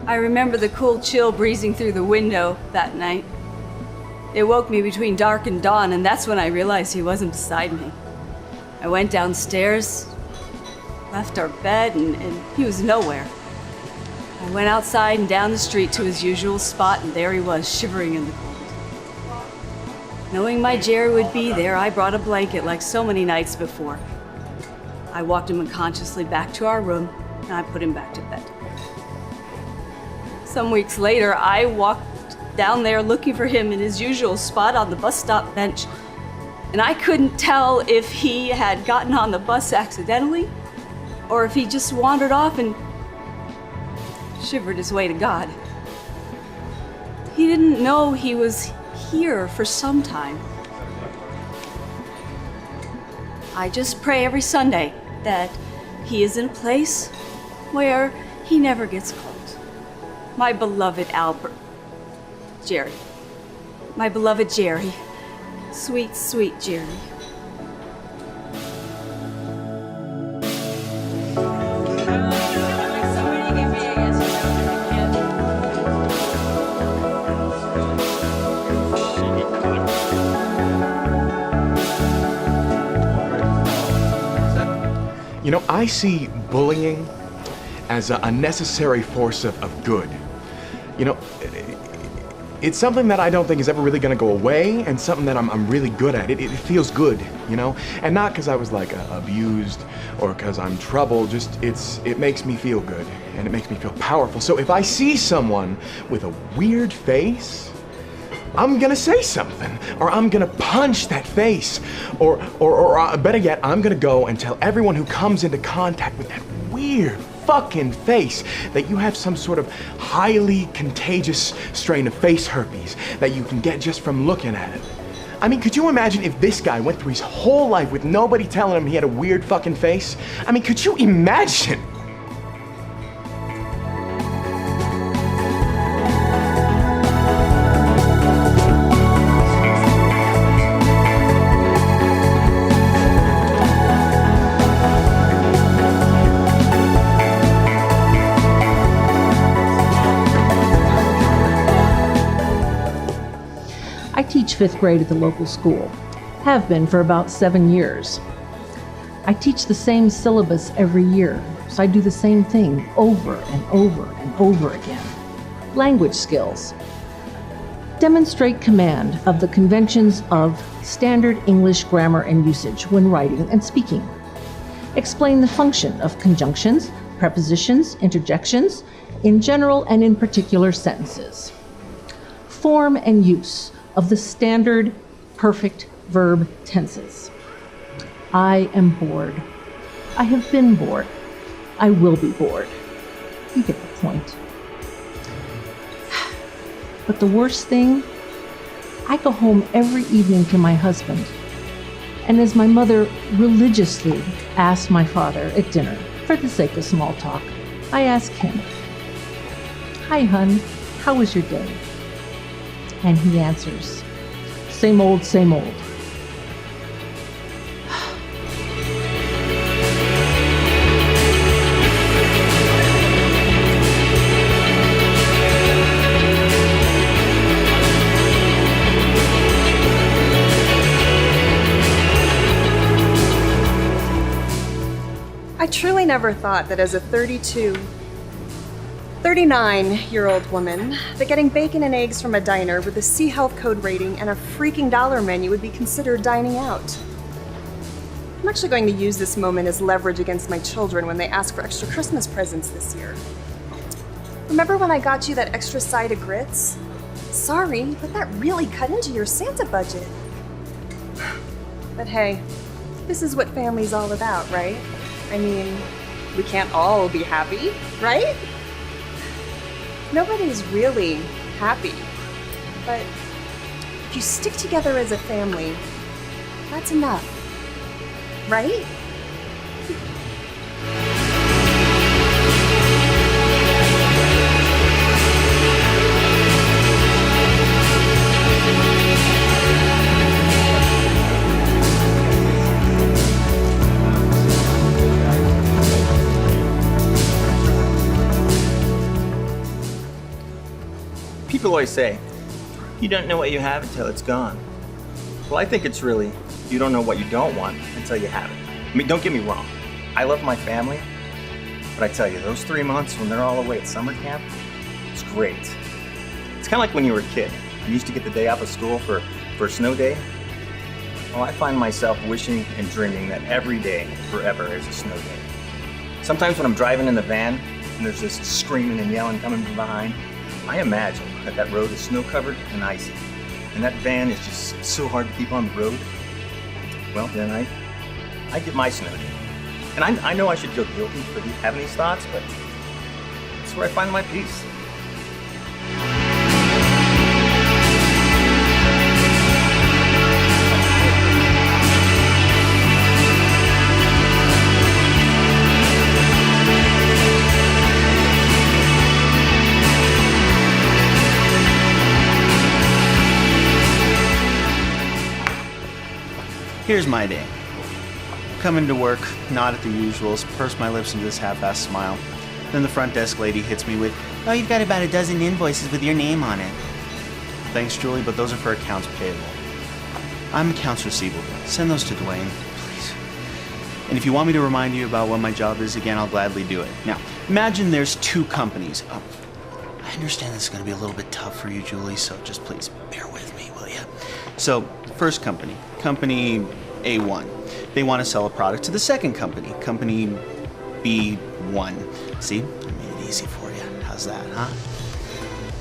I remember the cool chill breezing through the window that night. It woke me between dark and dawn, and that's when I realized he wasn't beside me. I went downstairs, left our bed, and he was nowhere. I went outside and down the street to his usual spot, and there he was, shivering in the cold. Knowing my Jerry would be there, I brought a blanket like so many nights before. I walked him unconsciously back to our room, and I put him back to bed. Some weeks later, I walked down there looking for him in his usual spot on the bus stop bench, and I couldn't tell if he had gotten on the bus accidentally or if he just wandered off and shivered his way to God. He didn't know he was here for some time. I just pray every Sunday that he is in a place where he never gets cold. My beloved Jerry. My beloved Jerry. Sweet, sweet Jerry. You know, I see bullying as a necessary force of good. You know, it's something that I don't think is ever really gonna go away, and something that I'm really good at. It feels good, you know? And not because I was like abused or because I'm troubled, just it makes me feel good and it makes me feel powerful. So if I see someone with a weird face, I'm gonna say something, or I'm gonna punch that face, or better yet, I'm gonna go and tell everyone who comes into contact with that weird fucking face that you have some sort of highly contagious strain of face herpes that you can get just from looking at it. I mean, could you imagine if this guy went through his whole life with nobody telling him he had a weird fucking face? I mean, could you imagine? I teach 5th grade at the local school, have been for about 7 years. I teach the same syllabus every year, so I do the same thing over and over and over again. Language skills. Demonstrate command of the conventions of standard English grammar and usage when writing and speaking. Explain the function of conjunctions, prepositions, interjections, in general and in particular sentences. Form and use of the standard perfect verb tenses. I am bored. I have been bored. I will be bored. You get the point. But the worst thing, I go home every evening to my husband, and as my mother religiously asked my father at dinner, for the sake of small talk, I ask him, "Hi, hun, how was your day?" And he answers, "Same old, same old." I truly never thought that as a 39-year-old woman, that getting bacon and eggs from a diner with a C Health Code rating and a freaking dollar menu would be considered dining out. I'm actually going to use this moment as leverage against my children when they ask for extra Christmas presents this year. Remember when I got you that extra side of grits? Sorry, but that really cut into your Santa budget. But hey, this is what family's all about, right? I mean, we can't all be happy, right? Nobody's really happy, but if you stick together as a family, that's enough, right? People always say, you don't know what you have until it's gone. Well, I think it's really, you don't know what you don't want until you have it. I mean, don't get me wrong. I love my family, but I tell you, those 3 months when they're all away at summer camp, it's great. It's kind of like when you were a kid. You used to get the day off of school for a snow day. Well, I find myself wishing and dreaming that every day, forever, is a snow day. Sometimes when I'm driving in the van and there's this screaming and yelling coming from behind, I imagine that road is snow-covered and icy, and that van is just so hard to keep on the road. Well, then I get my snow day. And I know I should feel guilty for having these thoughts, but it's where I find my peace. Here's my day. Come into work, nod at the usuals, purse my lips into this half-assed smile. Then the front desk lady hits me with, "Oh, you've got about a dozen invoices with your name on it." "Thanks, Julie, but those are for accounts payable." "I'm accounts receivable. Send those to Dwayne, please." "And if you want me to remind you about what my job is again, I'll gladly do it." Now, imagine there's two companies. Oh, I understand this is going to be a little bit tough for you, Julie, so just please bear with me, will you? So, first company, Company A1. They want to sell a product to the second company, Company B1. See, I made it easy for you. How's that, huh?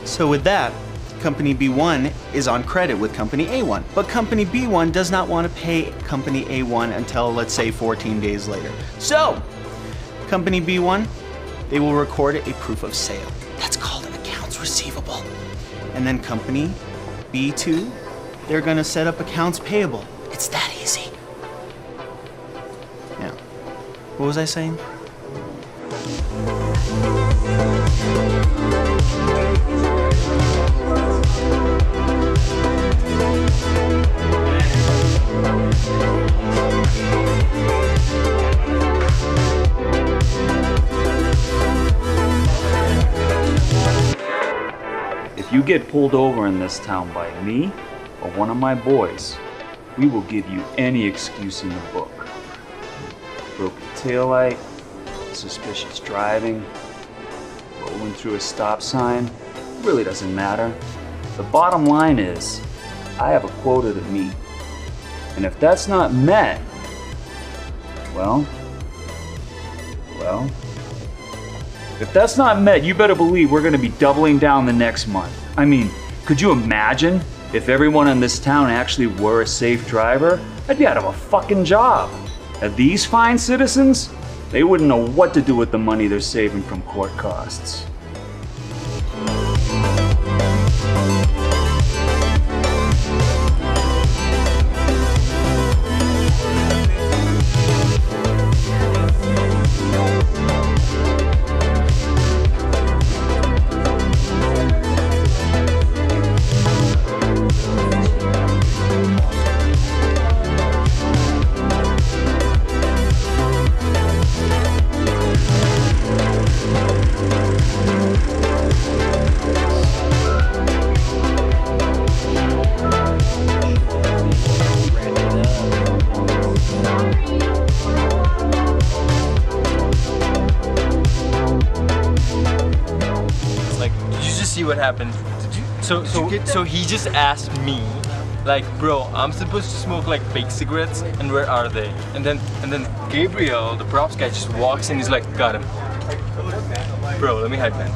So with that, Company B1 is on credit with Company A1, but Company B1 does not want to pay Company A1 until, let's say, 14 days later. So, Company B1, they will record a proof of sale. That's called an accounts receivable. And then Company B2, they're going to set up accounts payable. It's that easy. Now, what was I saying? If you get pulled over in this town by me or one of my boys, we will give you any excuse in the book. Broken taillight, suspicious driving, rolling through a stop sign, really doesn't matter. The bottom line is, I have a quota to meet. And if that's not met, well, if that's not met, you better believe we're gonna be doubling down the next month. I mean, could you imagine if everyone in this town actually were a safe driver? I'd be out of a fucking job. And these fine citizens, they wouldn't know what to do with the money they're saving from court costs. See what happened. Did you? So he just asked me, like, bro, I'm supposed to smoke like fake cigarettes, and where are they? And then Gabriel, the props guy, just walks in. He's like, got him. Bro, let me hide, man.